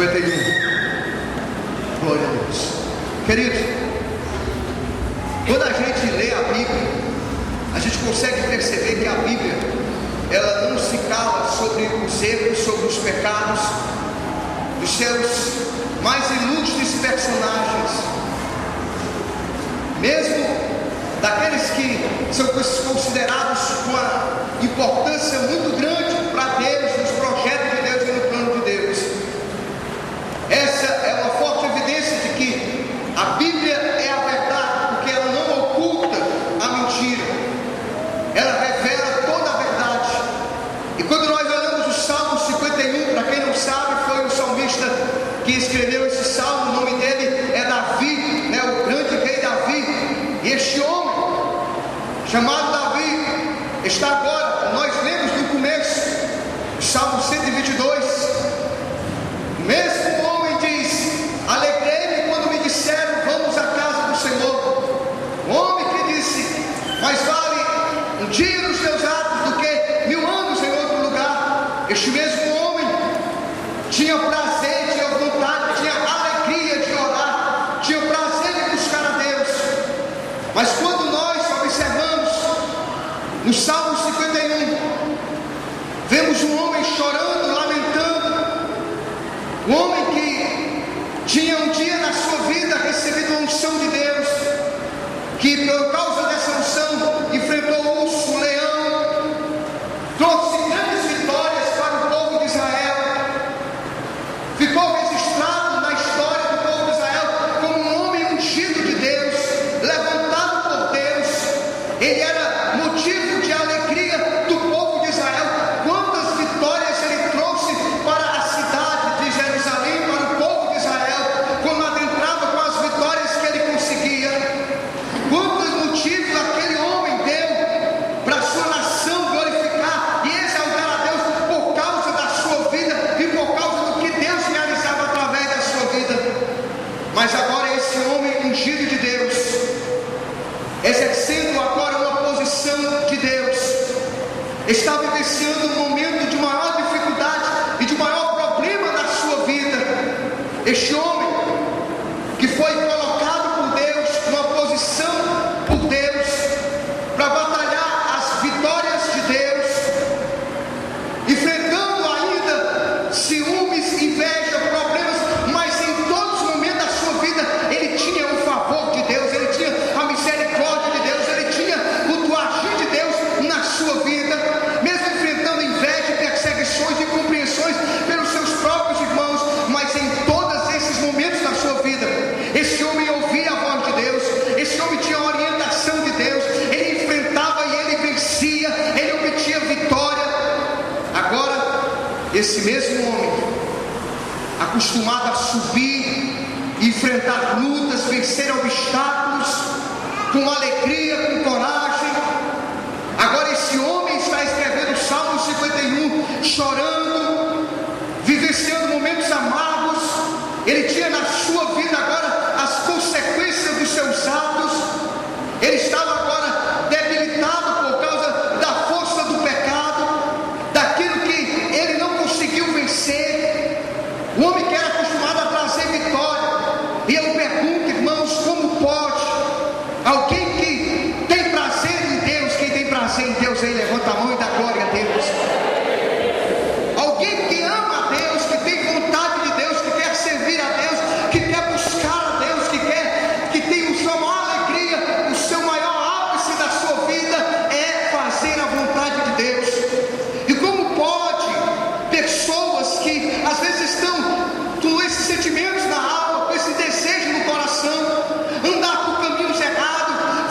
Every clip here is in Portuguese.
51. Glória a Deus. Queridos, quando a gente lê a Bíblia, a gente consegue perceber que a Bíblia, ela não se cala sobre os erros, sobre os pecados dos seus mais ilustres personagens, mesmo daqueles que são considerados com uma importância muito grande para Deus, nos projetos de Deus e no plano de Deus. Essa é uma forte evidência de que a Bíblia é a verdade, porque ela não oculta a mentira, ela revela toda a verdade. E quando nós olhamos o Salmo 51, para quem não sabe, foi o salmista que escreveu esse salmo, o nome dele é Davi, o grande rei Davi. E este homem, chamado Davi, está agora, nós lemos no começo, o Salmo 122, o mesmo homem diz: alegrei-me quando me disseram, vamos à casa do Senhor. O homem que disse: mais vale um dia nos teus atos do que 1000 anos em outro lugar. Este mesmo homem tinha prazer, tinha vontade, tinha alegria de orar, tinha prazer de buscar a Deus. Mas quando nós observamos no Salmo 51, vemos um homem chorando, lamentando, um homem que tinha um dia na sua vida recebido a unção de Deus, que por causa dessa unção enfrentou o urso, o leão, trouxe grandes vitórias para o povo de Israel, ficou registrado na história do povo de Israel como um homem ungido de Deus, levantado por Deus. Ele era motivo de alegria do povo de Israel. Quantas vitórias ele trouxe para a cidade de Jerusalém, para o povo de Israel, quando adentrava com as vitórias que ele conseguia. Quantos motivos aquele homem deu para a sua nação glorificar e exaltar a Deus por causa da sua vida e por causa do que Deus realizava através da sua vida. Mas agora esse homem ungido de Deus, exercendo agora uma posição de Deus, está vivenciando um momento de maior dificuldade e de maior problema na sua vida. Este homem que foi colocado por Deus, numa posição por Deus, para batalhar as vitórias de Deus, enfrentando ainda ciúmes, inveja, problemas, mas em todos os momentos da sua vida, ele tinha o favor de Deus, ele tinha a misericórdia de Deus, ele tinha o agir de Deus na sua vida, mesmo enfrentando inveja, perseguições e incompreensões pelos seus próprios irmãos, mas em todos esses momentos da sua vida, esse homem ouvia a voz de Deus, esse homem tinha a orientação de Deus, ele enfrentava e ele vencia, ele obtinha vitória. Agora, esse mesmo homem, acostumado a subir, enfrentar lutas, vencer obstáculos, com alegria, com coragem, agora esse homem está escrevendo o Salmo 51, chorando, vivenciando momentos amargos. Ele tinha na sua vida agora as consequências dos seus atos. Ele estava agora debilitado por causa da força do pecado, daquilo que ele não conseguiu vencer. O homem que era acostumado a trazer vitória. E eu pergunto, irmãos, como pode alguém que tem prazer em Deus, quem tem prazer em Deus aí, levanta a mão e dá glória a Deus. Alguém que ama a Deus, que tem vontade de Deus, que quer servir a Deus, que quer buscar a Deus, que tem a sua maior alegria, o seu maior ápice da sua vida é fazer a vontade de Deus. E como pode pessoas que às vezes estão com esses sentimentos na alma, com esse desejo no coração, andar por caminhos errados,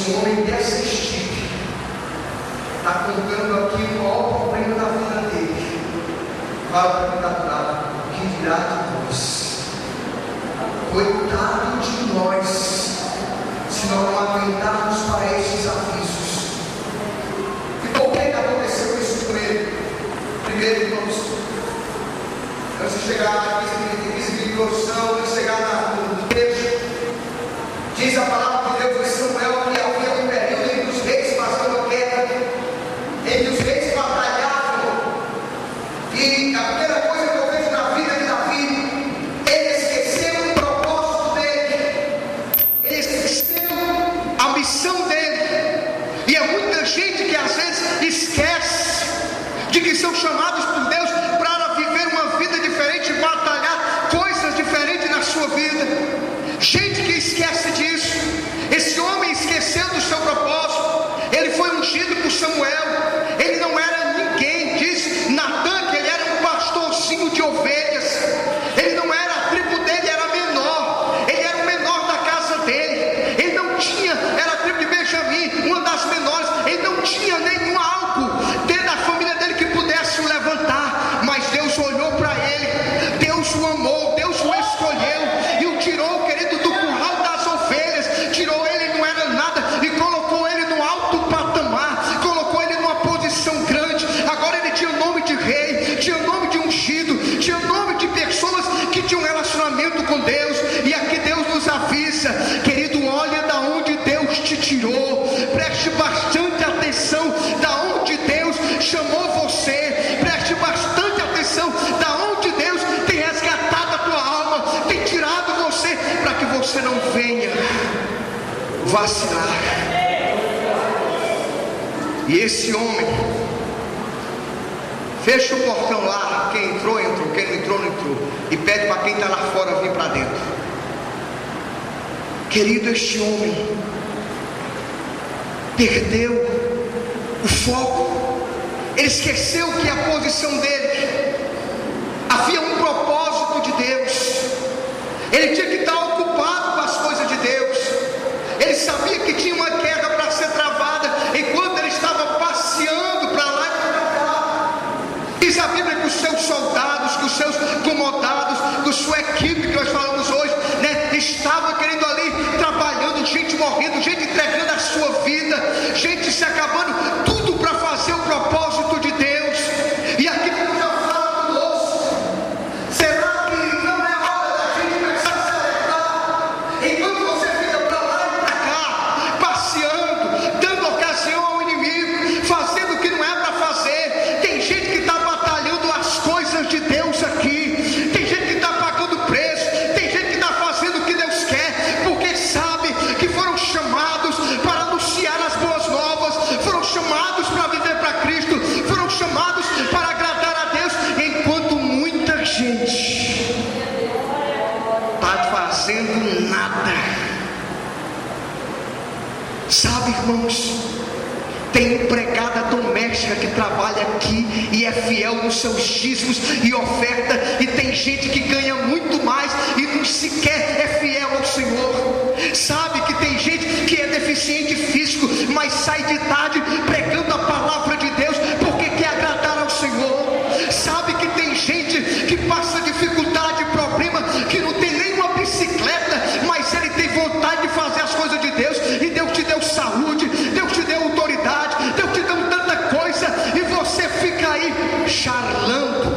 um homem dessa estirpe está contando aqui o maior problema da vida dele, para o candidato, que dirá de nós? Coitado de nós, se não aguentarmos para estes avisos. E por que aconteceu isso com ele? Primeiro, irmãos, antes de chegar aqui, introdução, antes de chegar no texto, diz a palavra de Deus em Samuel que havia um período em que os reis passavam guerra, em que os reis batalhavam, e a primeira coisa que eu vejo na vida de Davi, ele esqueceu o propósito dele, ele esqueceu a missão dele, e é muita gente que às vezes esquece de que são chamados por Deus para viver uma vida diferente, batalhar coisas diferentes na sua vida. Gente que esquece disso. Esse homem esqueceu do seu propósito. Ele foi ungido por Samuel. Ele não era ninguém. Diz Natan que ele era um pastorzinho de ovelhas. Ele não era, a tribo dele era menor. Ele era o menor da casa dele. Ele não tinha, era a tribo de Benjamim, uma das menores. Ele não tinha nenhum algo dentro da família dele que pudesse o levantar. Mas Deus olhou para ele. Deus o amou. Deus o escolheu e o tirou, querido, do curral das ovelhas. Tirou ele, não era nada, e colocou ele no alto patamar, colocou ele numa posição grande. Agora ele tinha o nome de rei, tinha o nome de ungido, tinha o nome de pessoas que tinham um relacionamento com Deus. E aqui Deus nos avisa, querido, olha da onde Deus te tirou, preste bastante atenção da onde Deus chamou você, preste bastante atenção da onde Deus tem resgatado a tua alma, tem tirado você, para que você não venha vacilar. E esse homem fecha o portão lá, quem entrou, entrou, quem não entrou, não entrou, e pede para quem está lá fora vir para dentro. Querido, este homem perdeu o foco, ele esqueceu que a posição dele havia um propósito de Deus. Ele tinha que estar ocupado com as coisas de Deus. Ele sabia que tinha uma guerra para ser travada, enquanto ele estava passeando para lá e para cá. Diz a Bíblia que os seus soldados, que os seus comodados, que sua equipe que nós falamos hoje, né, estava querendo ali trabalhando, gente morrendo, gente entregando a sua vida, gente se acabando, tudo para fazer o propósito de Deus. E aqui Deus já fala conosco. Será que não é hora da gente começar a se alertar? Enquanto você fica para lá e para cá, passeando, dando ocasião ao inimigo, fazendo o que não é para fazer, tem gente que está batalhando as coisas de Deus aqui, tem gente que está pagando preço, tem gente que está fazendo o que Deus quer, porque sabe que foram chamados para anunciar as boas novas, foram chamados para viver para Cristo, foram chamados para agradar a Deus, enquanto muita gente está fazendo nada. Sabe, irmãos, tem empregada doméstica que trabalha aqui e é fiel nos seus dízimos e oferta, e tem gente que ganha muito mais e não sequer é fiel ao Senhor. Sabe que tem gente que é deficiente físico, mas sai de tarde pregando a palavra de Deus porque quer agradar ao Senhor. Sabe que tem gente que passa dificuldade, problema, que não tem nenhuma bicicleta, mas ele tem vontade de fazer as coisas de Deus, e Deus te deu saúde, Deus te deu autoridade, Deus te deu tanta coisa, e você fica aí charlando.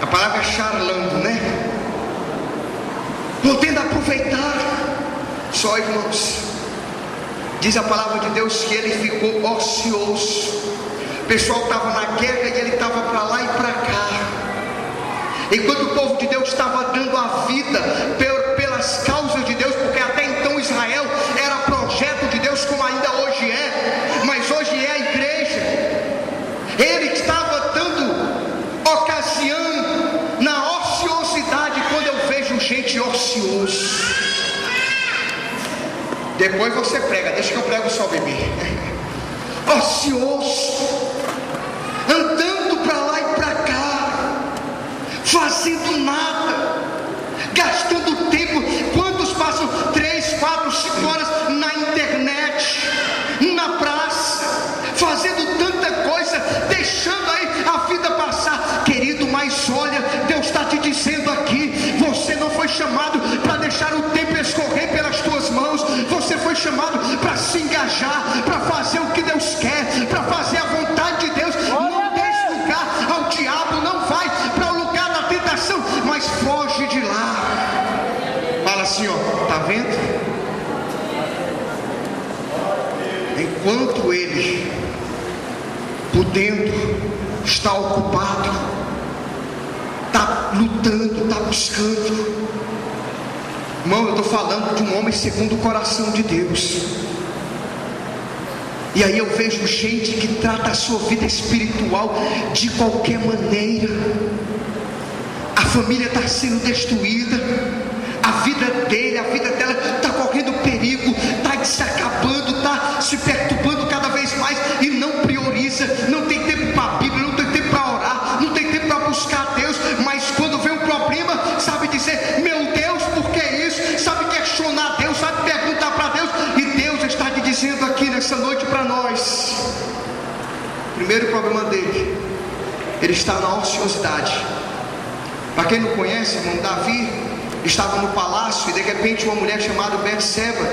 A palavra é charlando, né? Podendo aproveitar. Só, irmãos, diz a palavra de Deus que ele ficou ocioso. O pessoal estava na guerra e ele estava para lá e para cá, enquanto o povo de Deus estava dando a vida pelas causas de Deus, porque até então Israel era projeto de Deus, como ainda hoje é, mas hoje é a igreja. Ele estava dando ocasião na ociosidade. Quando eu vejo gente ocioso, depois você prega, deixa que eu prego só, bebê. Ocioso, andando para lá e para cá, fazendo nada, gastando tempo. Quantos passam 3, 4, 5 horas na internet? chamado para se engajar, para fazer o que Deus quer, para fazer a vontade de Deus. Não deixe lugar ao diabo, não vai para o lugar da tentação, mas foge de lá. Fala assim, ó, tá vendo? Enquanto ele, por dentro, está ocupado, está lutando, está buscando. Irmão, eu estou falando de um homem segundo o coração de Deus. E aí eu vejo gente que trata a sua vida espiritual de qualquer maneira. A família está sendo destruída, a vida dele, a vida dela está correndo perigo, está se acabando, está se perturbando cada vez mais e não prioriza, não tem tempo para a Bíblia, não tem tempo para orar, não tem tempo para buscar a Deus, mas quando vem um problema, sabe dizer, meu Deus, por que isso? Sabe questionar Deus, sabe perguntar para Deus, e Deus está te dizendo aqui nessa noite para nós. O primeiro problema dele, ele está na ociosidade. Para quem não conhece, irmão, Davi estava no palácio e de repente uma mulher chamada Betseba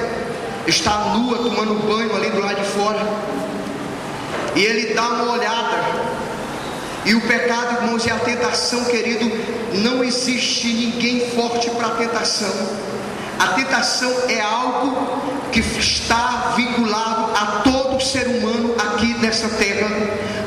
está nua tomando banho ali do lado de fora, e ele dá uma olhada, e o pecado, irmãos, e a tentação, querido, não existe ninguém forte para a tentação. A tentação é algo que está vinculado a todo ser humano aqui nessa terra.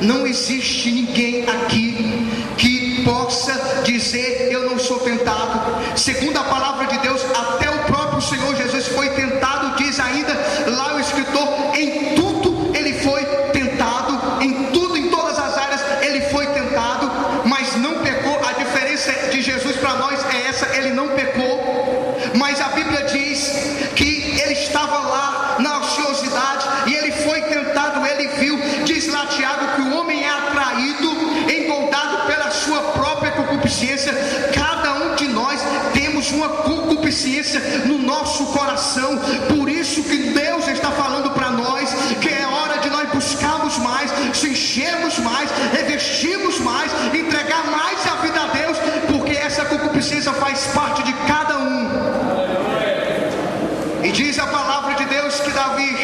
Não existe ninguém aqui que possa dizer, eu não sou tentado. Segundo a palavra de Deus, até o próprio Senhor Jesus foi tentado, diz ainda lá o escritor, em tudo ele foi tentado, em tudo, em todas as áreas ele foi tentado, mas não pecou. A diferença de Jesus para nós é essa, ele não pecou, mas a Bíblia diz que ele estava lá na ociosidade e ele foi tentado, ele viu, diz lá Tiago, que o homem é atraído, engoldado pela sua própria concupiscência. Cada um de nós temos uma concupiscência no nosso coração, por isso que Deus está falando para nós que é hora de nós buscarmos mais, se enchermos mais, revestirmos mais, entregar mais a vida a Deus, porque essa concupiscência faz parte de cada um. E diz a palavra de Deus que Davi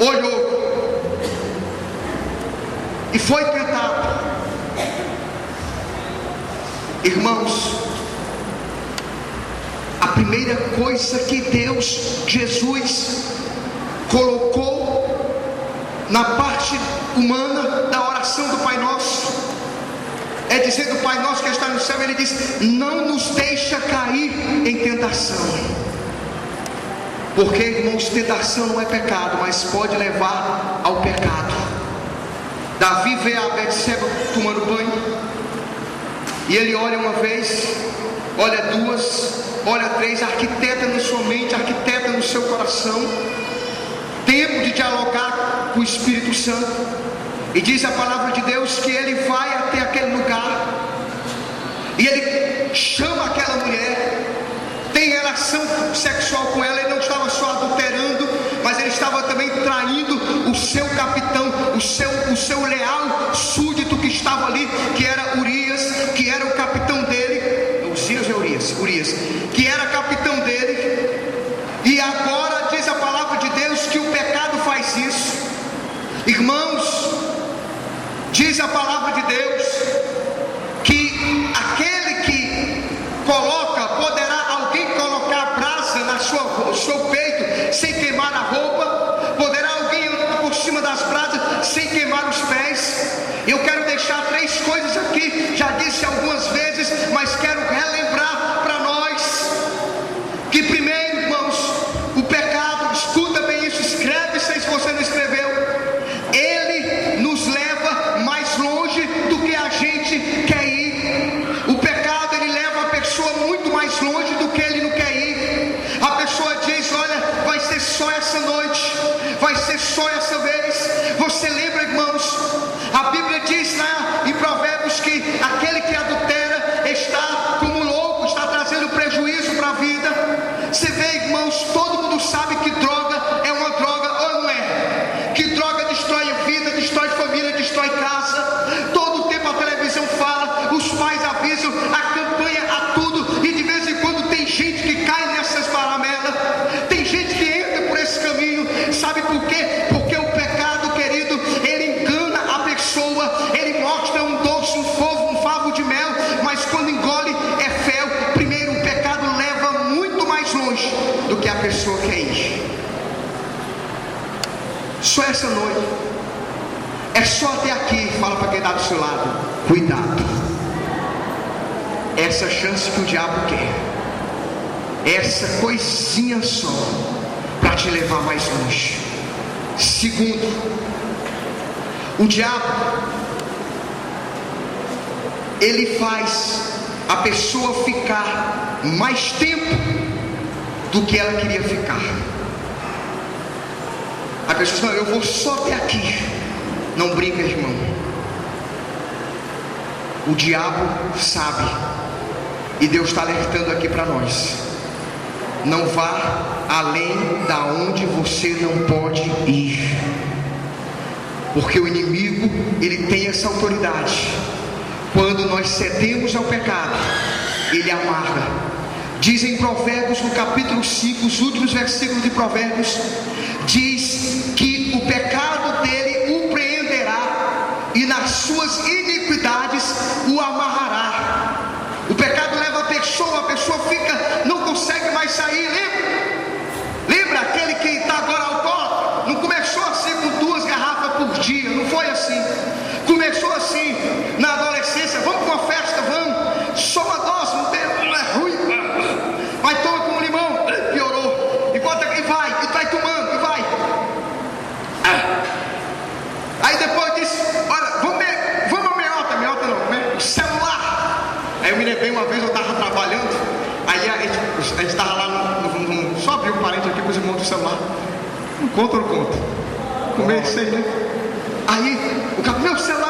olhou e foi tentado. Irmãos, a primeira coisa que Deus, Jesus, colocou na parte humana da oração do Pai Nosso, é dizer do Pai Nosso que está no céu, ele diz, não nos deixa cair em tentação. Porque, irmãos, tentação não é pecado, mas pode levar ao pecado. Davi vê a Betseba tomando banho, e ele olha uma vez, olha duas, olha três, arquiteta na sua mente, arquiteta no seu coração, tempo de dialogar com o Espírito Santo. E diz a palavra de Deus que ele vai até aquele lugar, e ele chama aquela mulher, tem relação sexual com ela. Ele não estava só adulterando, mas ele estava também traindo o seu capitão, o seu leal súdito que estava ali, que era Urias, que era o capitão dele. Urias, que era capitão dele. E agora diz a palavra de Deus que o pecado faz isso. Irmãos, diz a palavra de Deus que aquele que coloca, poderá alguém colocar brasa no seu peito sem queimar a roupa? Poderá alguém andar por cima das brasas sem queimar os pés? Eu quero deixar três coisas aqui, já disse algumas vezes, mas quero relembrar para nós, que primeiro, irmãos, o pecado, escuta bem isso, escreve se você não escreveu, ele nos leva mais longe do que a gente quer ir. O pecado, ele leva a pessoa muito mais longe do que ele não quer ir. A pessoa diz, olha, vai ser só essa noite, vai ser só essa vez. Você lembra, irmãos, a Bíblia diz lá em Provérbios que aquele que adultera está como louco, está trazendo prejuízo para a vida. Você vê, irmãos, todo mundo sabe que droga é uma droga, ou não é? Que droga destrói a vida, destrói família, destrói casa. Todo o tempo a televisão fala, os pais avisam, a campanha, a tudo, e de vez em quando tem gente que cai nessas paramelas, tem gente que entra por esse caminho Só essa noite. É só até aqui. Fala para quem está do seu lado: cuidado. Essa chance que o diabo quer, essa coisinha só, para te levar mais longe. Segundo, o diabo, ele faz a pessoa ficar mais tempo do que ela queria ficar. A pessoa diz: não, eu vou só até aqui. Não brinca, irmão. O diabo sabe, e Deus está alertando aqui para nós: não vá além da onde você não pode ir, porque o inimigo, ele tem essa autoridade. Quando nós cedemos ao pecado, ele amarra. Diz em Provérbios, no capítulo 5, os últimos versículos de Provérbios, diz que o pecado dele o preenderá e nas suas iniquidades o amarrará. O pecado leva a pessoa fica, não consegue mais sair. Lembra aquele que está agora alcoólatra? Não começou assim com 2 garrafas por dia, não foi assim. Começou assim na adolescência: vamos para uma festa, vamos, só uma dose, não é ruim, mas toma com um limão, piorou, e bota aqui, vai, e vai tomando, e vai. Aí depois disse: olha, vamos a meiota não, né? O celular. Aí eu me lembrei, uma vez eu estava trabalhando, aí a gente estava lá só abrir um parente aqui com os irmãos do celular. Não conta ou não conta? Comecei, né? Aí o cara: meu celular.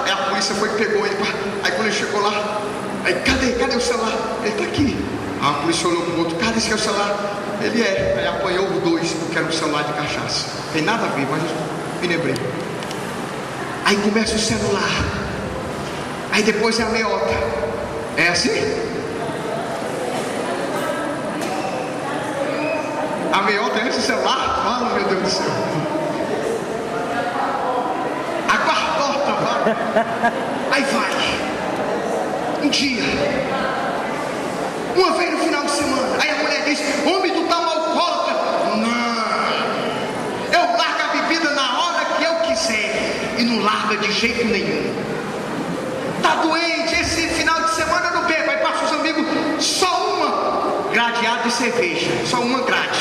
Aí a polícia foi e pegou ele. Aí quando ele chegou lá, aí: cadê o celular? Ele está aqui. Aí a polícia olhou para o outro: cadê esse celular? Ele é. Aí apanhou os 2, porque era um celular de cachaça. Tem nada a ver, mas me lembrei. Aí começa o celular. Aí depois é a meiota. É assim? A meiota é esse celular? Fala, meu Deus do céu. A quartota vai. Aí vai. Um dia. Uma vez no final de semana. Aí a mulher diz: homem, tu tá um alcoólatra. Não. Eu largo a bebida na hora que eu quiser. E não larga de jeito nenhum. Tá doente, esse final de semana não bebe. Aí passa os amigos, só uma gradeada de cerveja, só uma grade.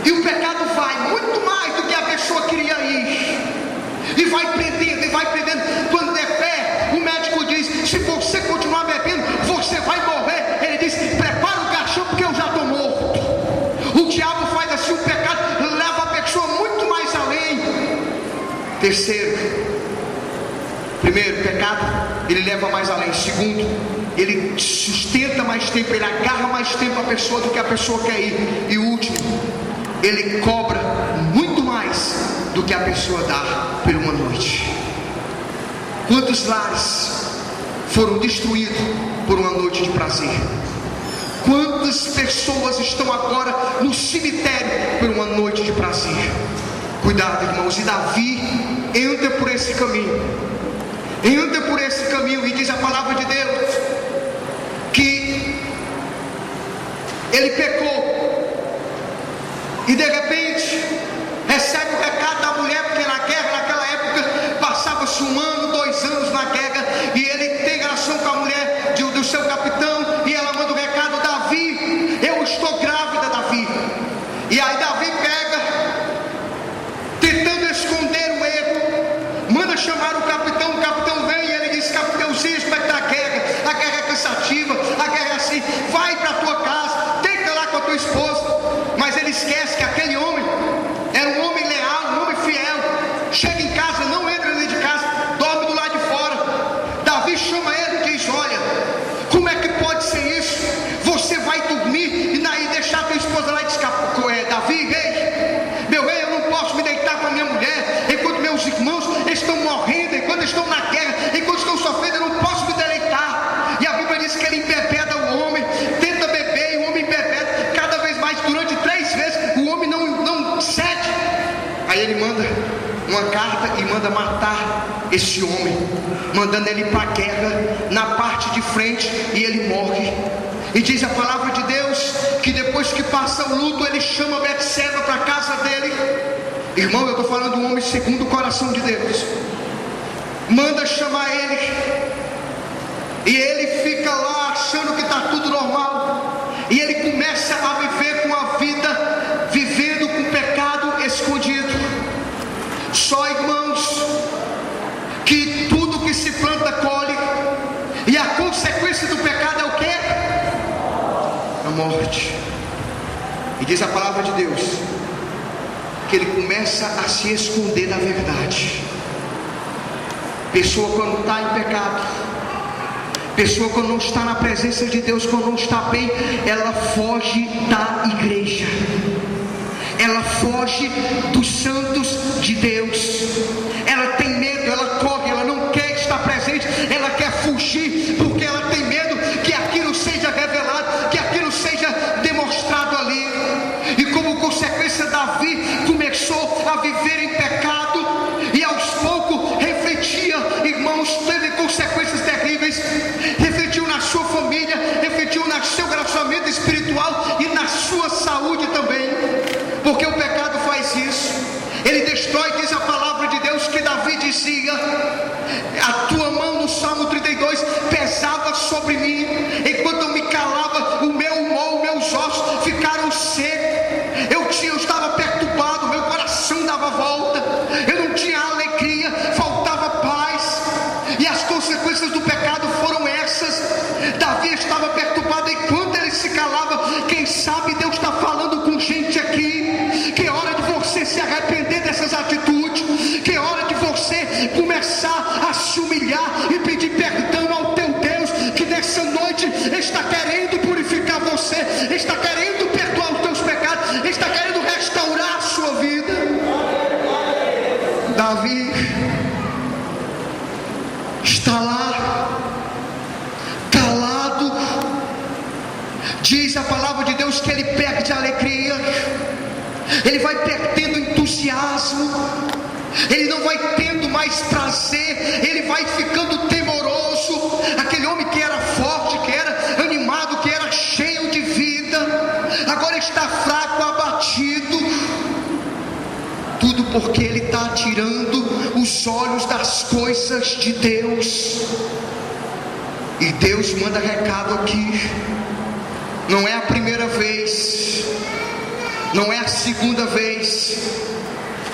E o pecado vai muito mais do que a pessoa queria ir. E vai prendendo. Quando der pé, o médico diz: se você continuar bebendo, você vai morrer. Ele diz: prepara o caixão, porque eu já estou morto. O diabo faz assim, o pecado leva a pessoa muito mais além. Terceiro, primeiro, o pecado, ele leva mais além. Segundo, ele sustenta mais tempo, ele agarra mais tempo a pessoa do que a pessoa quer ir. E último, ele cobra muito mais do que a pessoa dá por uma noite. Quantos lares foram destruídos por uma noite de prazer? Quantas pessoas estão agora no cemitério por uma noite de prazer? Cuidado, irmãos. E Davi entra por esse caminho. E diz a palavra de Deus que ele pecou, e de repente recebe o recado da mulher, porque na guerra, naquela época, passava-se 1 ano, 2 anos na guerra, e ele tem relação com a mulher do seu capitão, e ela manda o recado: Davi, eu estou grávida, Davi. E aí Davi pega, tentando esconder o erro, manda chamar o capitão vem, e ele diz: capitãozinho, como é que está a guerra? A guerra é cansativa, a guerra é assim, vai para a tua casa, tenta lá com a tua esposa. Mas ele esquece que aquele homem era um homem leal, um homem fiel. Chega em casa, não entra dentro de casa, dorme do lado de fora. Davi chama ele e diz: olha, como é que pode ser isso? Você vai dormir e daí deixar a tua esposa lá e diz: Davi, rei, meu rei, eu não posso me deitar com a minha mulher enquanto meus irmãos estão morrendo, enquanto estão na guerra, enquanto estão sofrendo, eu não posso me deleitar. E a Bíblia diz que ele embebeda o homem, tenta beber, e o homem embebeda cada vez mais, durante 3 vezes, o homem não cede. Aí ele manda uma carta e manda matar esse homem, mandando ele para a guerra, na parte de frente, e ele morre. E diz a palavra de Deus que depois que passa o luto, ele chama Betseba para a casa dele. E Irmão, eu estou falando de um homem segundo o coração de Deus. Manda chamar ele, e ele fica lá achando que está tudo normal, e ele começa a viver com a vida, vivendo com o pecado escondido. Só, irmãos, que tudo que se planta colhe, e a consequência do pecado é o quê? A morte. E diz a palavra de Deus que ele começa a se esconder da verdade. Pessoa quando está em pecado, pessoa quando não está na presença de Deus, quando não está bem, ela foge da igreja, ela foge dos santos de Deus, ela tem medo, ela corre, ela não quer estar presente, ela quer fugir, porque ela tem medo que aquilo seja revelado, que aquilo seja demonstrado ali. E como consequência, Davi começou a viver em pecado, e aos poucos refletia, irmãos, teve consequências terríveis, refletiu na sua família, refletiu no seu relacionamento espiritual e na sua saúde também, porque o pecado faz isso, ele destrói. Diz a palavra de Deus que Davi dizia: a tua mão, no Salmo 32, pesava sobre mim, enquanto eu me calava, o meu humor, meus ossos ficaram secos, eu estava perturbado, meu coração dava volta, eu não tinha alegria, faltava paz, e as consequências do pecado foram essas. Davi estava perturbado, enquanto ele se calava. Quem sabe Deus está falando com gente aqui, que é hora de você se arrepender dessas atitudes, que é hora de você começar a se humilhar e pedir perdão ao teu Deus, que nessa noite está querendo purificar você, está querendo perdoar os teus pecados, está querendo restaurar a sua vida. Davi está lá, calado. Diz a palavra de Deus que ele perde a alegria, ele vai perdendo entusiasmo, ele não vai tendo mais prazer, ele vai ficando temoroso. Aquele homem que era forte, que era animado, que era cheio de vida, agora está fraco, abatido. Tudo porque ele está tirando os olhos das coisas de Deus. E Deus manda recado aqui. Não é a primeira vez, não é a segunda vez.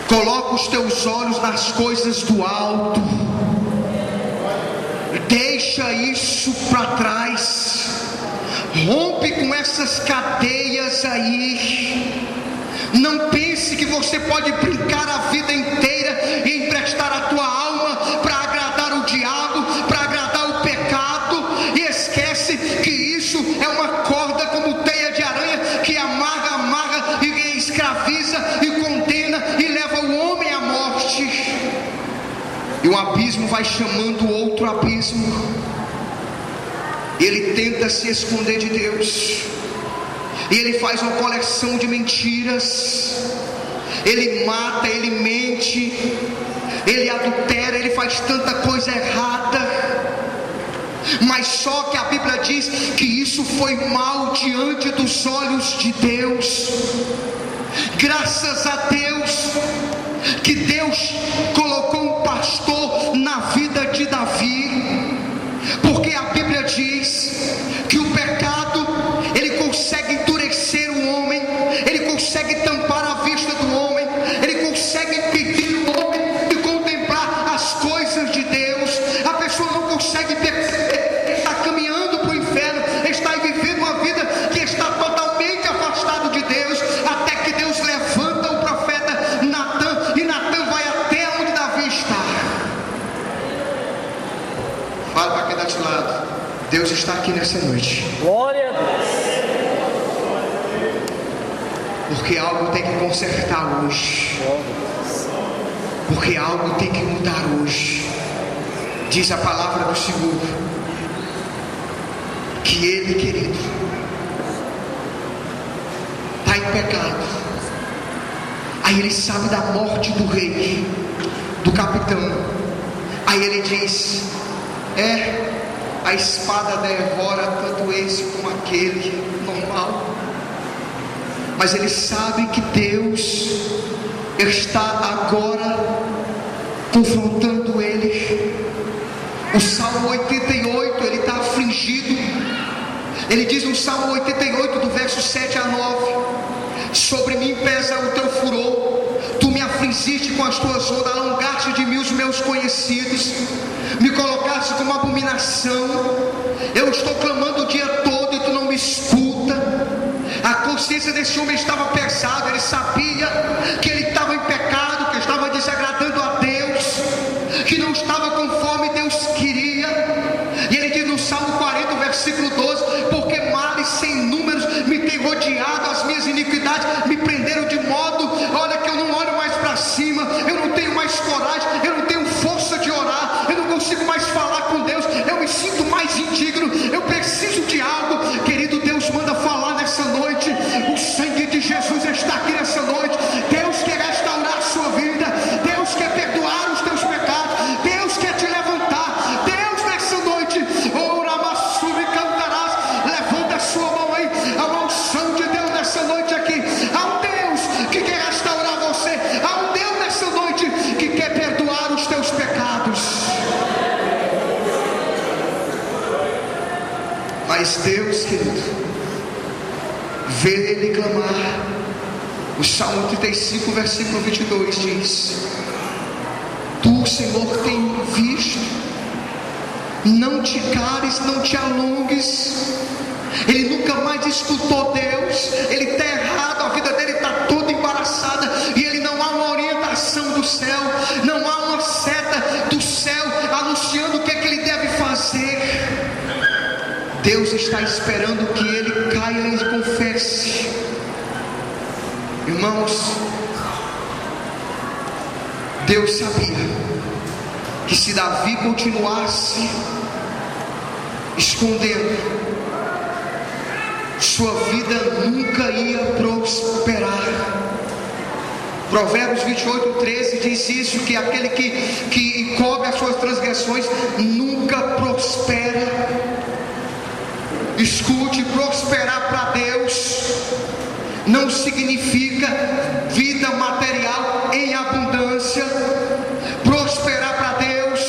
Coloca os teus olhos nas coisas do alto, deixa isso para trás, rompe com essas cadeias aí. Não pense que você pode brincar a vida inteira e emprestar a tua alma para agradar o diabo, para agradar o pecado, e esquece que isso é uma corda como teia de aranha, que amarra e escraviza e condena e leva o homem à morte. E um abismo vai chamando o outro abismo. Ele tenta se esconder de Deus, e ele faz uma coleção de mentiras, ele mata, ele mente, ele adultera, ele faz tanta coisa errada, mas só que a Bíblia diz que isso foi mal diante dos olhos de Deus. Graças a Deus que Deus colocou um pastor na vida de Davi, porque a Bíblia diz que o pecado, ele consegue endurecer o homem, ele consegue tampar a vista do homem, ele consegue impedir o homem de contemplar as coisas de Deus. A pessoa não consegue perceber, está caminhando para o inferno, está vivendo uma vida que está totalmente afastado de Deus, até que Deus levanta o profeta Natan, e Natan vai até onde Davi está. Fala para quem está de lado: Deus está aqui nessa noite. Glória a Deus. Porque algo tem que consertar hoje, porque algo tem que mudar hoje. Diz a palavra do Senhor que ele, querido, está em pecado. Aí ele sabe da morte do rei, do capitão. Aí ele diz: a espada devora tanto esse como aquele, normal. Mas ele sabe que Deus está agora confrontando ele. O Salmo 88, ele está afligido. Ele diz no Salmo 88, do verso 7 a 9: sobre mim pesa o teu furor, tu me afligiste com as tuas ondas, alongaste de mim os meus conhecidos, me colocaste como abominação. Eu estou clamando o dia todo e tu não me escuta. A consciência desse homem estava pesada. Ele sabia que ele estava em pecado, que estava desagradando a Deus, que não estava conforme Deus queria. E ele diz no Salmo 40, versículo 12: porque males sem números me têm rodeado, as minhas iniquidades me prenderam de modo, olha, que eu não olho mais para cima, eu não tenho mais coragem, eu não tenho força de orar, eu não consigo mais falar com Deus, eu me sinto mais indigno, eu preciso de algo. Querido, Deus manda falar nessa noite. O sangue de Jesus está aqui nessa noite. Deus quer restaurar a sua vida, Deus quer perdoar os teus pecados, Deus quer te levantar. Deus nessa noite, levanta a sua mão aí, a unção de Deus nessa noite aqui. Há um Deus que quer restaurar você, há um Deus nessa noite que quer perdoar os teus pecados. Mas Deus, querido, vê ele clamar. O Salmo 35, versículo 22 diz: tu, Senhor, tem visto, não te cales, não te alongues. Ele nunca mais escutou Deus. Ele está errado, a vida dele está toda embaraçada, e ele não há uma orientação do céu, não há uma seta do céu anunciando o que é que ele deve fazer. Deus está esperando que ele caia e confesse. Irmãos, Deus sabia que se Davi continuasse escondendo, sua vida nunca ia prosperar. Provérbios 28, 13 diz isso, que aquele que cobre as suas transgressões nunca prospera. Escute, prosperar para Deus não significa vida material em abundância. Prosperar para Deus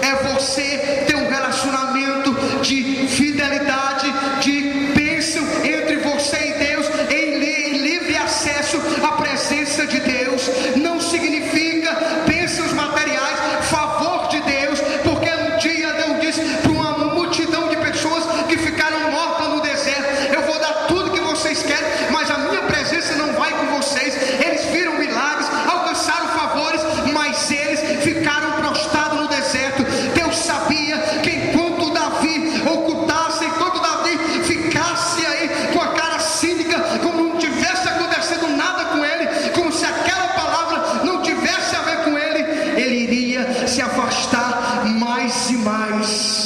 é você ter um relacionamento de fidelidade, de bênção entre você e Deus, em livre acesso à presença de Deus. Não significa bênçãos materiais, favor de Deus, porque um dia Deus disse para uma multidão de pessoas que ficaram mortas no deserto: eu vou dar tudo que vocês querem, mas a minha presença não vai com vocês. Eles viram milagres, alcançaram favores, mas eles ficaram prostrados no deserto. Deus sabia que enquanto Davi ocultasse, enquanto Davi ficasse aí com a cara cínica, como não tivesse acontecendo nada com ele, como se aquela palavra não tivesse a ver com ele, ele iria se afastar mais e mais.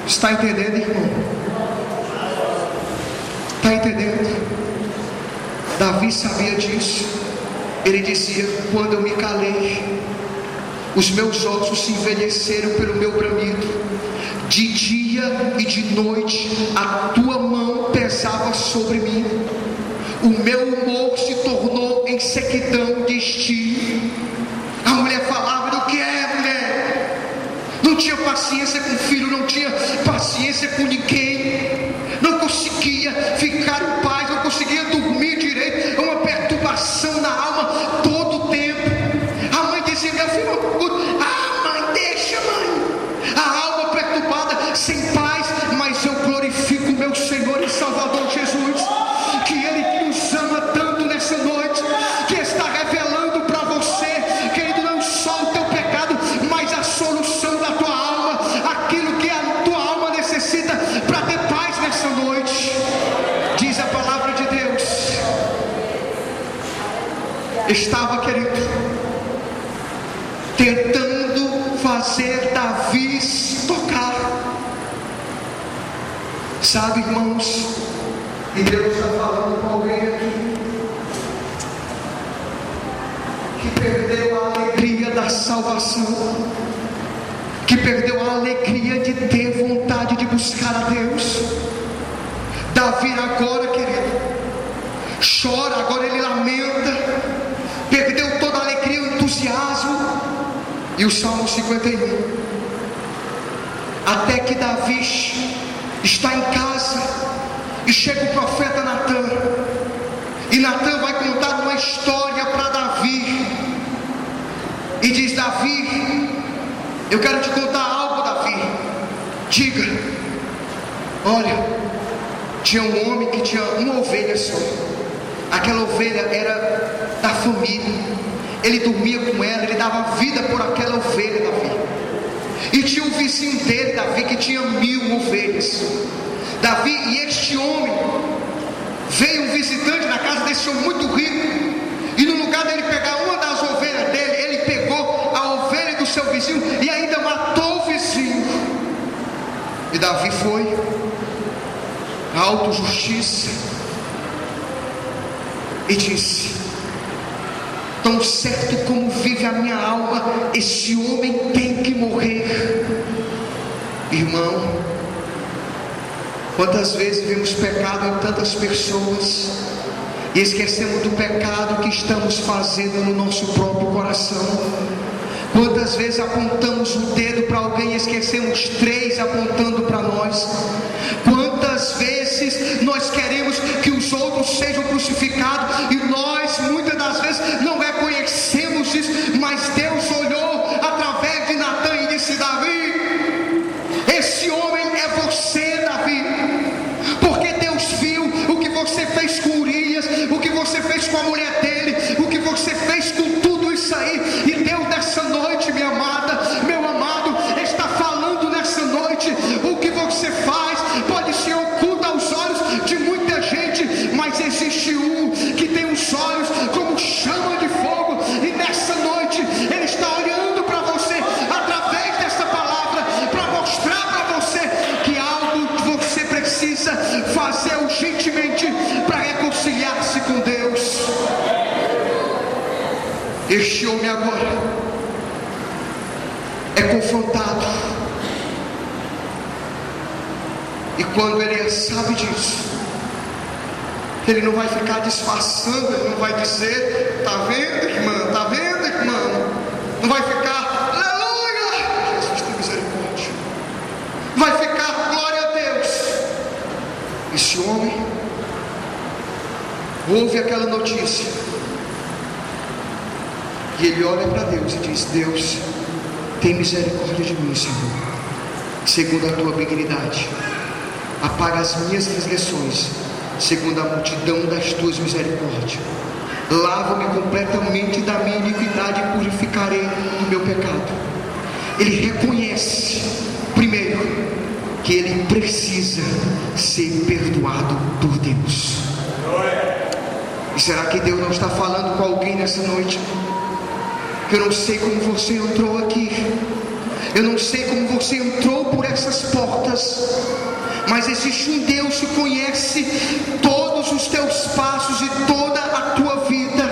Está entendendo, irmão? Está entendendo? Davi sabia disso. Ele dizia: quando eu me calei, os meus ossos se envelheceram pelo meu bramido. De dia e de noite a tua mão pesava sobre mim. O meu humor se tornou em sequidão de estio. A mulher falava: do que é, mulher? Não tinha paciência com o filho, não tinha paciência com ninguém, não conseguia ficar em paz, não conseguia dormir direito, uma perturbação na alma todo o tempo. A mãe dizia: meu filho, mãe, deixa, mãe. A alma perturbada, sem paz. Mas eu glorifico meu Senhor e Salvador Jesus, que Ele nos ama tanto nessa noite, que está revelando para você, querido, não só o teu pecado, mas a solução da tua alma, aquilo que a tua alma necessita para ter paz nessa noite. Diz a palavra de Deus. Estava, querido, tentando fazer Davi tocar. Sabe, irmãos, e Deus está falando com alguém aqui que perdeu a alegria da salvação, que perdeu a alegria de ter vontade de buscar a Deus. Davi agora, querido, chora, agora ele lamenta. Perdeu entusiasmo. E o Salmo 51, até que Davi está em casa e chega o profeta Natan, e Natan vai contar uma história para Davi e diz: Davi, eu quero te contar algo, Davi. Diga. Olha, tinha um homem que tinha uma ovelha só. Aquela ovelha era da família. Ele dormia com ela, ele dava vida por aquela ovelha, Davi. E tinha um vizinho dele, Davi, que tinha 1000 ovelhas. Davi, e este homem, veio um visitante na casa desse homem muito rico, e no lugar dele pegar uma das ovelhas dele, ele pegou a ovelha do seu vizinho e ainda matou o vizinho. E Davi foi à autojustiça e disse: tão certo como vive a minha alma, esse homem tem que morrer. Irmão, quantas vezes vemos pecado em tantas pessoas e esquecemos do pecado que estamos fazendo no nosso próprio coração? Quantas vezes apontamos o dedo para alguém e esquecemos 3 apontando para nós? Quantas vezes nós queremos que os outros sejam crucificados e nós muitas das vezes não reconhecemos isso, mas Deus olhou através de Natan e disse: Davi, esse homem é você, Davi, porque Deus viu o que você fez com Urias, o que você fez com a mulher dele, o que você fez com tudo isso aí. E Deus nessa noite, minha amada, meu amado, está falando nessa noite: o que você faz pode ser oculto aos olhos de muita gente, mas existe um que tem os olhos como chama de fogo, e nessa noite Ele está olhando para você através dessa palavra, para mostrar para você que algo que você precisa fazer urgentemente para reconciliar-se com Deus. Este homem agora é confrontado, e quando ele sabe disso, ele não vai ficar disfarçando, ele não vai dizer: tá vendo, irmã, tá vendo, irmão? Não vai ficar: aleluia, Jesus tem misericórdia. Vai ficar: glória a Deus. Esse homem ouve aquela notícia e ele olha para Deus e diz: Deus, tem misericórdia de mim, Senhor, segundo a tua benignidade. Apaga as minhas transgressões, segundo a multidão das tuas misericórdias. Lava-me completamente da minha iniquidade e purificarei do meu pecado. Ele reconhece, primeiro, que ele precisa ser perdoado por Deus. E será que Deus não está falando com alguém nessa noite? Eu não sei como você entrou aqui, eu não sei como você entrou por essas portas, mas existe um Deus que conhece todos os teus passos e toda a tua vida.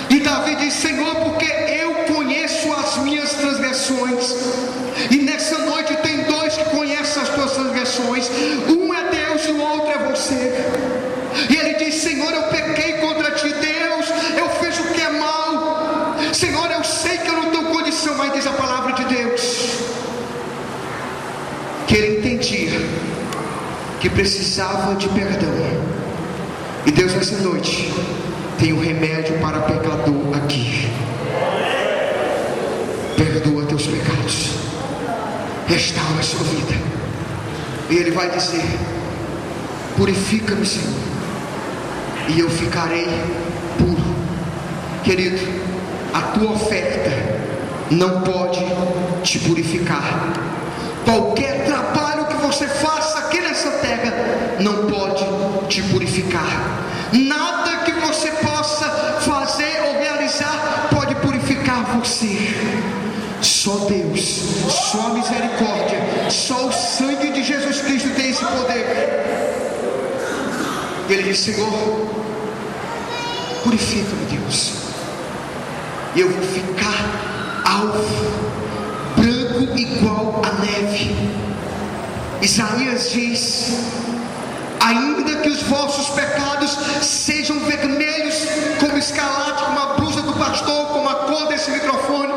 E Davi diz: Senhor, porque eu conheço as minhas transgressões. E nessa noite tem 2 que conhecem as tuas transgressões. Um é Deus e o outro é você. E ele diz: Senhor, eu pequei contra ti. Deus, eu fiz o que é mal. Senhor, eu sei que eu não tenho condição, mas diz a palavra de Deus que ele entendia que precisava de perdão. E Deus, nessa noite, tem um remédio para pecador aqui. Perdoa teus pecados, restaura a sua vida. E ele vai dizer: purifica-me, Senhor, e eu ficarei puro. Querido, a tua oferta não pode te purificar. Qualquer trabalho que você faça aqui nessa terra não pode te purificar. Nada que você possa fazer ou realizar pode purificar você. Só Deus, só a misericórdia, só o sangue de Jesus Cristo tem esse poder. E ele diz: Senhor, purifica-me, Deus, e eu vou ficar alvo, branco igual a neve. Isaías diz: ainda que os vossos pecados sejam vermelhos como escarlate, como a blusa do pastor, como a cor esse microfone.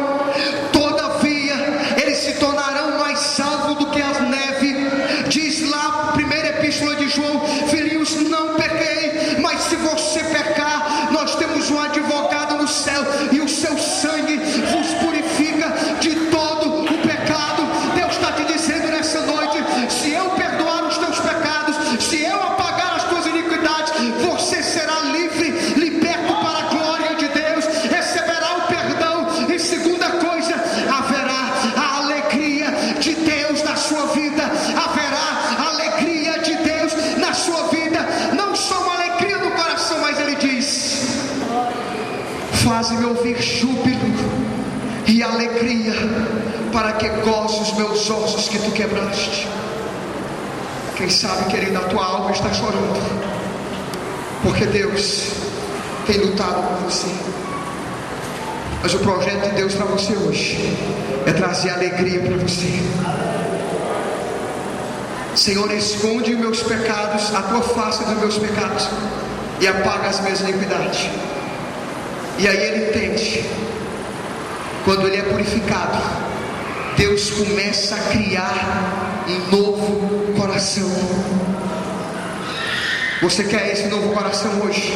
Todavia, eles se tornarão mais alvos do que a neve. Diz lá, primeira epístola de João: filhinhos, não pequei, mas se você pecar, nós temos um advogado no céu, e o seu sangue vos purifica de todo o pecado. Deus está te dizendo nessa noite: se eu perdoar os teus pecados, se eu apagar as tuas iniquidades, você será livre, liberto para a glória de Deus, receberá o perdão. E segunda coisa, haverá a alegria de Deus na sua vida. Haverá a alegria de Deus na sua vida, não só uma alegria no coração, mas ele diz: faze-me ouvir júbilo e alegria, para que goze os meus ossos que tu quebraste. Quem sabe, querido, a tua alma está chorando, porque Deus tem lutado por você. Mas o projeto de Deus para você hoje é trazer alegria para você. Senhor, esconde os meus pecados, a tua face dos meus pecados, e apaga as minhas iniquidades. E aí ele entende, quando ele é purificado, Deus começa a criar um novo coração. Você quer esse novo coração hoje?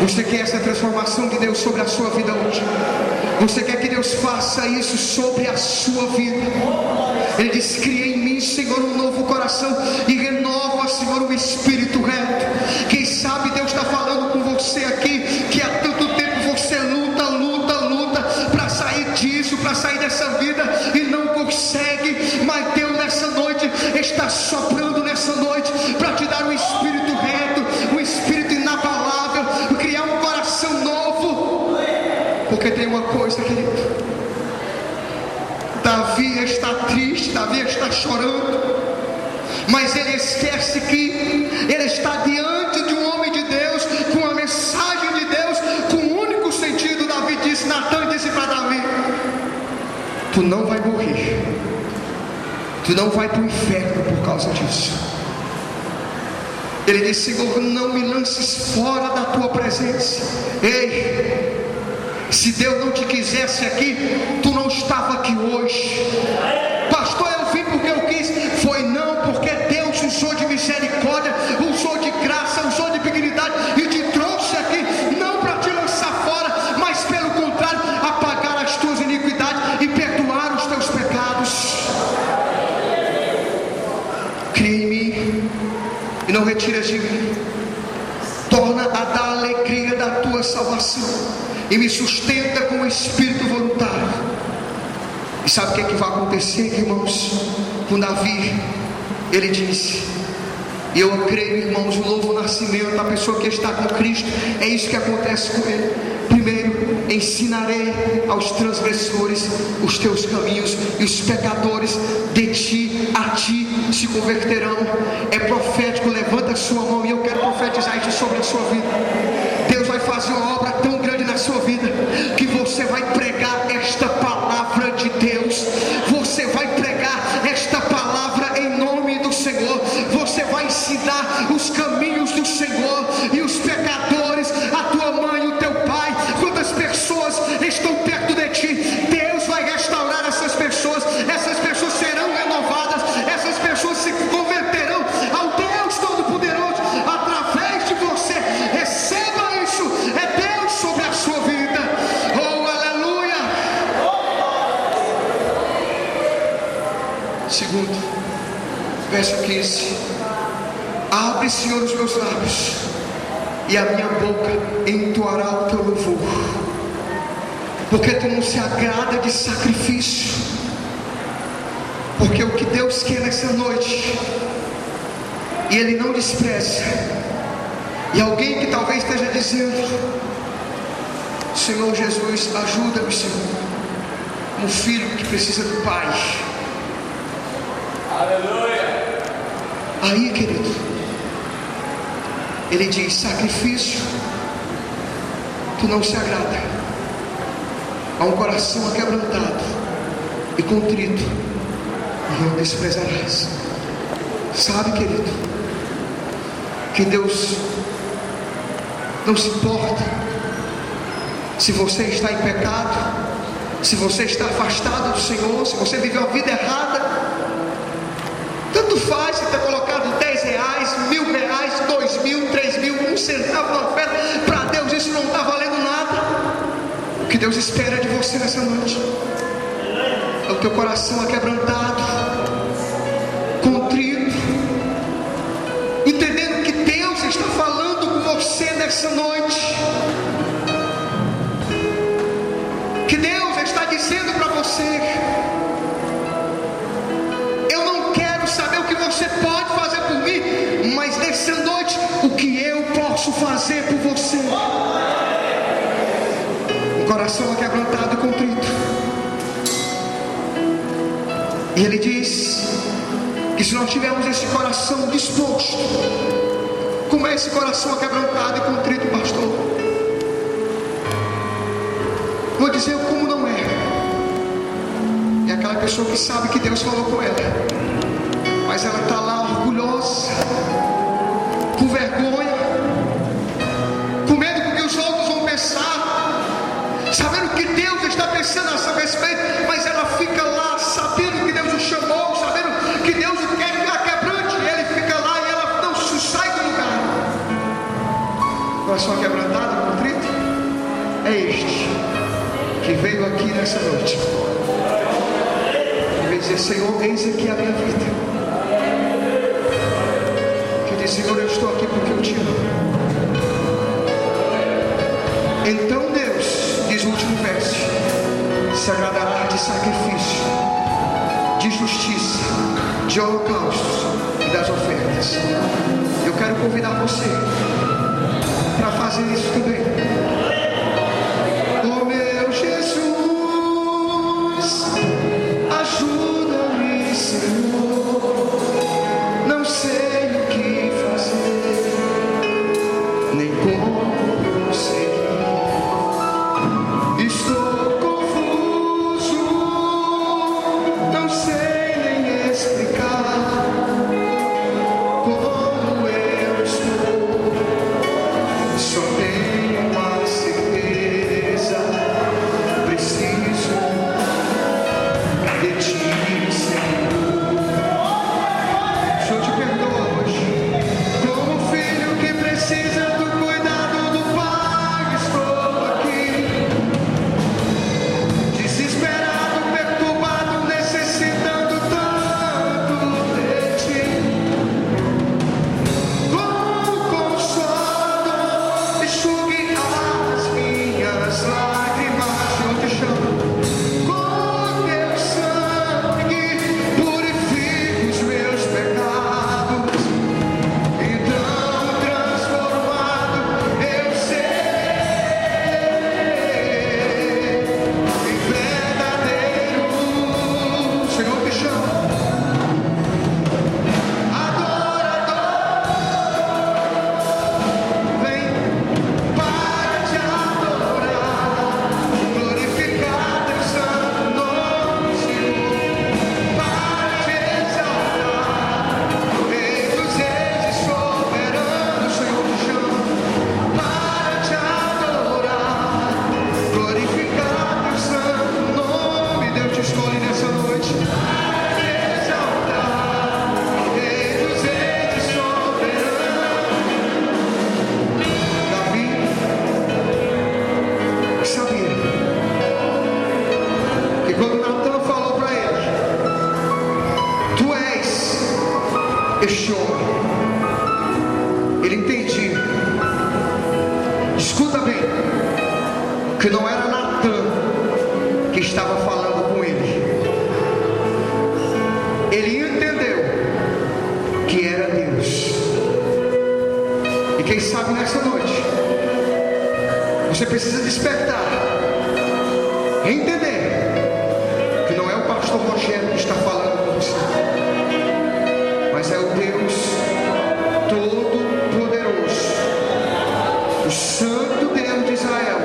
Você quer essa transformação de Deus sobre a sua vida hoje? Você quer que Deus faça isso sobre a sua vida? Ele diz: cria em mim, Senhor, um novo coração, e renova, Senhor, o espírito reto. Quem sabe Deus está falando com você aqui, que há tanto tempo você luta para sair disso, para sair dessa vida, e não consegue. Mas Deus nessa noite está soprando nessa noite para te dar um espírito reto, um espírito inabalável, criar um coração novo. Porque tem uma coisa, querido: Davi está triste, Davi está chorando, mas ele esquece que ele está diante de um homem de Deus, com a mensagem de Deus, com o único sentido. Davi disse, Natan disse para Davi: tu não vai morrer, tu não vai para o inferno por causa disso. Ele disse: Senhor, não me lances fora da tua presença. Ei, se Deus não te quisesse aqui, tu não estava aqui hoje. Pastor, eu vim porque eu quis. Foi não, porque Deus usou de misericórdia, usou de graça, usou de dignidade e te trouxe aqui, não para te lançar fora, mas pelo contrário, apagar as tuas iniquidades e perdoar os teus pecados. Cria em mim e não retiras de mim. Torna a dar a alegria da tua salvação e me sustenta com o espírito voluntário. E sabe o que é que vai acontecer, irmãos? Com Davi, ele disse, e eu creio, irmãos, o novo nascimento da pessoa que está com Cristo, é isso que acontece com ele. Primeiro, ensinarei aos transgressores os teus caminhos, e os pecadores de ti a ti se converterão. É profético, levanta a sua mão e eu quero profetizar isso sobre a sua vida. Deus vai fazer uma obra tão grande na sua vida, que você vai pregar esta palavra de Deus, você vai pregar esta palavra em nome do Senhor, você vai ensinar os caminhos do Senhor, e os pecadores, a tua mãe, o teu pai, quantas pessoas estão perto de ti, Deus vai restaurar essas pessoas serão renovadas, essas pessoas se converterão ao Deus Todo-Poderoso através de você. Receba isso, é Deus sobre a sua vida. Oh, aleluia. Segundo, verso 15: abre, Senhor, os meus lábios, e a minha boca entoará o teu louvor, porque tu não se agrada de sacrifício. Porque o que Deus quer nessa noite, e Ele não despreza, e alguém que talvez esteja dizendo: Senhor Jesus, ajuda-me, Senhor, um filho que precisa do Pai. Aleluia. Aí, querido, Ele diz: sacrifício tu não se agrada, a um coração aquebrantado e contrito não desprezarás. Sabe, querido, que Deus não se importa Se você está em pecado, se você está afastado do Senhor, se você viveu a vida errada, tanto faz se ter colocado 10 reais, 1.000 reais, 2.000, 3.000, 1 centavo na oferta. Para Deus isso não está valendo nada. O que Deus espera de você nessa noite é o teu coração aquebrantado, contrito, entendendo que Deus está falando com você nessa noite, que Deus está dizendo para você: eu não quero saber o que você pode fazer por mim, mas nessa noite o que eu posso fazer por você. Um coração quebrantado e contrito. E Ele diz que se nós tivermos esse coração disposto, como é esse coração quebrantado e contrito, pastor? Vou dizer como não é. É aquela pessoa que sabe que Deus falou com ela, mas ela está lá orgulhosa, com vergonha, com medo do que os outros vão pensar, sabendo que Deus está pensando a seu respeito, mas ela fica lá sabendo que Deus o chamou, sabendo que Deus o quer que a quebrante, e ele fica lá e ela não sai do lugar. Coração quebrantado, contrito, é este que veio aqui nessa noite e veio dizer: Senhor, eis aqui a minha vida. Que diz: Senhor, eu estou aqui porque eu te amo. Então Deus, diz o último verso, se agradará de sacrifício, de justiça, de holocaustos e das ofertas. Eu quero convidar você para fazer isso também. Oh meu Jesus, ajuda-me, Senhor. Não sei o que fazer, nem como prosseguir. Estou confuso, não sei nem explicar como eu estou. Só tenho uma certeza: preciso de ti, Senhor. O Senhor te perdoa hoje. Como filho que precisa do cuidado do Pai, estou aqui, desesperado, perturbado, necessitando tanto de ti. Como consolador, enxugue as minhas lágrimas. Eu te chamo. Com teu sangue purifica os meus pecados. Então transformado eu serei em verdadeiro. Senhor, te chamo. Vem para te adorar, glorificar teu santo nome, Senhor, para te exaltar, Rei dos reis e soberano. Senhor, te chamo para te adorar, glorificar teu santo nome. Deus te escolhe nessa noite para te exaltar, Rei dos reis e soberano. Davi sabia que quando Natan falou para ele: tu és este homem, ele entendia. Escuta bem, que não era Natan que estava falando com ele. Ele entendeu que era Deus. E quem sabe nessa noite você precisa despertar, entender que não é o pastor Rogério que está falando com você, mas é o Deus Todo-Poderoso, o Santo Deus de Israel,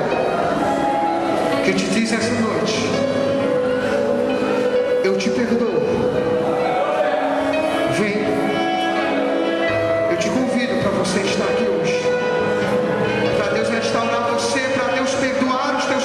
que te diz essa noite: eu te perdoo. Vem, eu te convido para você estar aqui hoje, para Deus restaurar você, para Deus perdoar os teus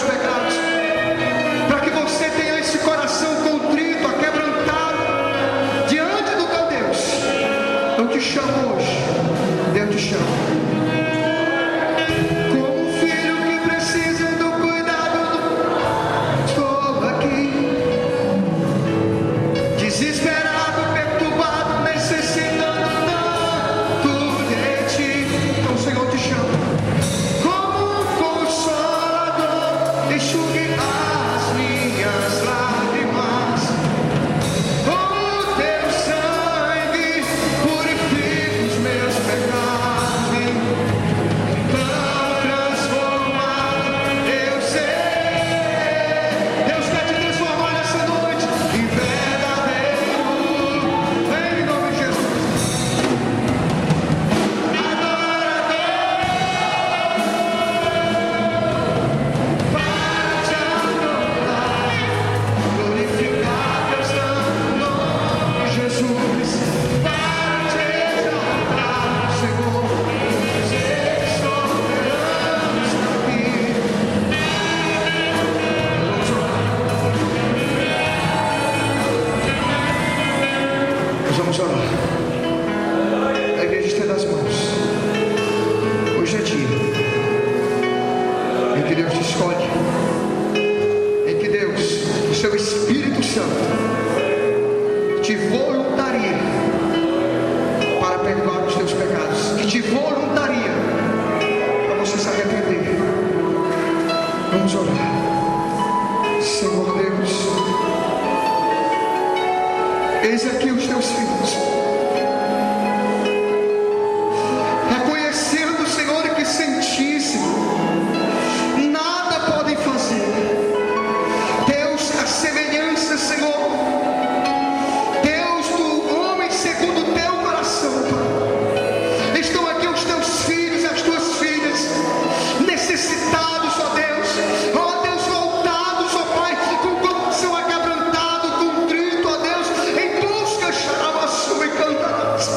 em que Deus te escolhe, em que Deus, o seu Espírito Santo, te voluntaria para perdoar os teus pecados, que te voluntaria para você se arrepender. Vamos orar. Senhor Deus, eis aqui os teus filhos, reconhecendo, Senhor, que sentisse, nada podem fazer. Deus, a semelhança, Senhor, Deus do homem segundo o teu coração, Pai. Estão aqui os teus filhos e as tuas filhas, necessitados, ó Deus, ó Deus, voltados, ó Pai, com o coração aquebrantado, contrito, ó Deus, em busca, xarabassu e cantarás,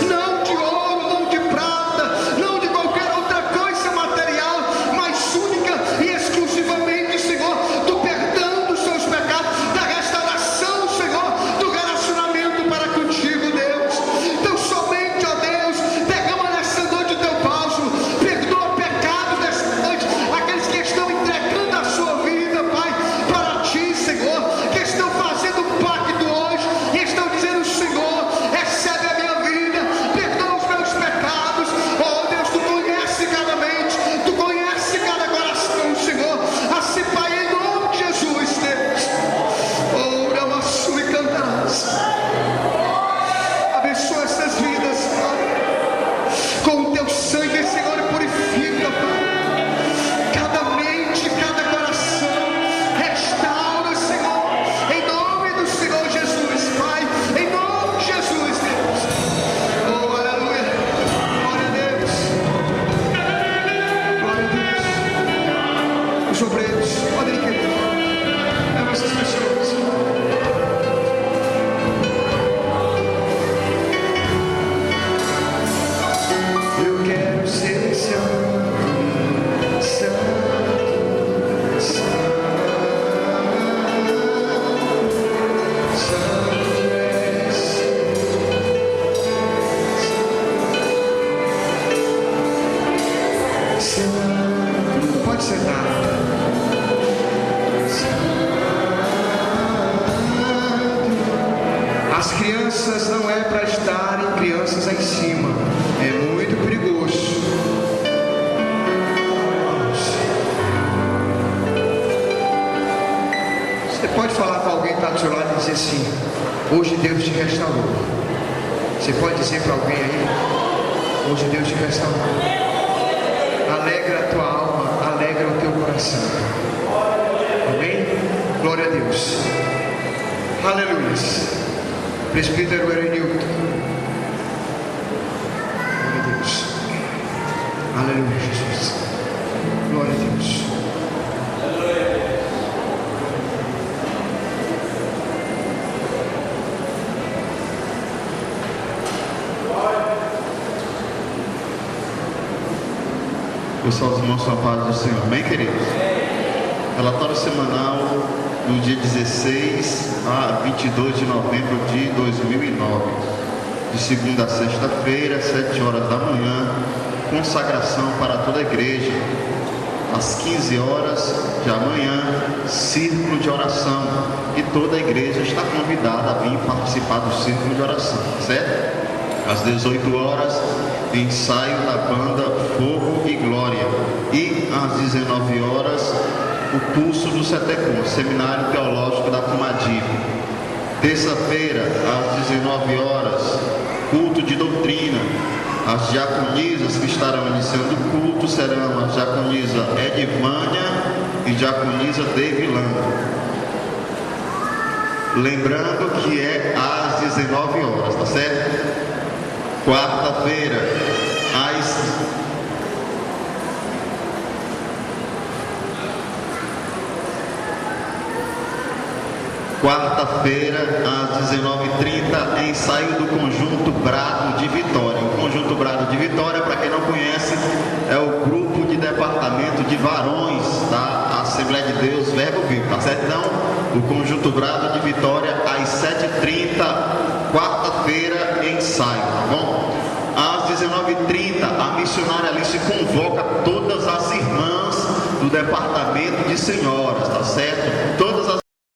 não de ouro, não de prata, não de qualquer outra coisa material, mas única e exclusivamente, Senhor, do perdão dos seus pecados, da restauração, Senhor, do relacionamento para contigo, Deus. Então somente, ó Deus, derrama nessa noite o teu bálsamo, perdoa pecados dessa noite, aqueles que estão entregando a sua vida, Pai, para ti, Senhor, que estão fazendo um pacto hoje e estão dizendo: Senhor, recebe a minha vida, perdoa os meus pecados. Oh Deus, tu conhece cada mente, tu conhece cada coração, Senhor. Assim, Pai, em nome de Jesus, Deus, oh, Ramassu e cantarás, abençoa essas vidas, Pai, com o teu sangue, Senhor, e purifica, Pai, cada mente, cada coração, restaura, Senhor, em nome do Senhor Jesus, Pai, em nome de Jesus, Deus. Oh, aleluia, glória a Deus, glória a Deus. Os obreiros podem querer, leva essas pessoas. Eu quero ser santo, santo, santo, santo és. Santo, pode sentar. As crianças não é para estarem crianças aí em cima, é muito perigoso. Você pode falar com alguém que está do seu lado e dizer assim: hoje Deus te restaurou. Você pode dizer para alguém aí: hoje Deus te restaurou. Alegra a tua alma, alegra o teu coração. Amém? Glória a Deus. Aleluia. Presbítero Erenilton. Glória a Deus. Aleluia, Jesus. Glória a Deus. Pessoal, os irmãos, a paz do Senhor. Amém, queridos? Relatório semanal do dia 16 a 22 de novembro de 2009. De segunda a sexta-feira, 7 horas da manhã, consagração para toda a igreja. Às 15 horas de amanhã, círculo de oração. E toda a igreja está convidada a vir participar do círculo de oração, certo? Às 18 horas, ensaio da banda Fogo e Glória. E às 19 horas, o curso do CETECOM, Seminário Teológico da Comadib. Terça-feira, às 19 horas, culto de doutrina. As diaconisas que estarão iniciando o culto serão a diaconisa Edivânia e diaconisa Devilando. Lembrando que é às 19 horas, tá certo? Quarta-feira, às 19h30, ensaio do Conjunto Brado de Vitória. O Conjunto Brado de Vitória, para quem não conhece, é o grupo de departamento de varões da Assembleia de Deus Verbo Vivo, tá certo? Então, o Conjunto Brado de Vitória, às 7h30, quarta-feira, ensaio, tá bom? Às 19h30, a missionária Alice convoca todas as irmãs do departamento de senhoras, tá certo? Todas as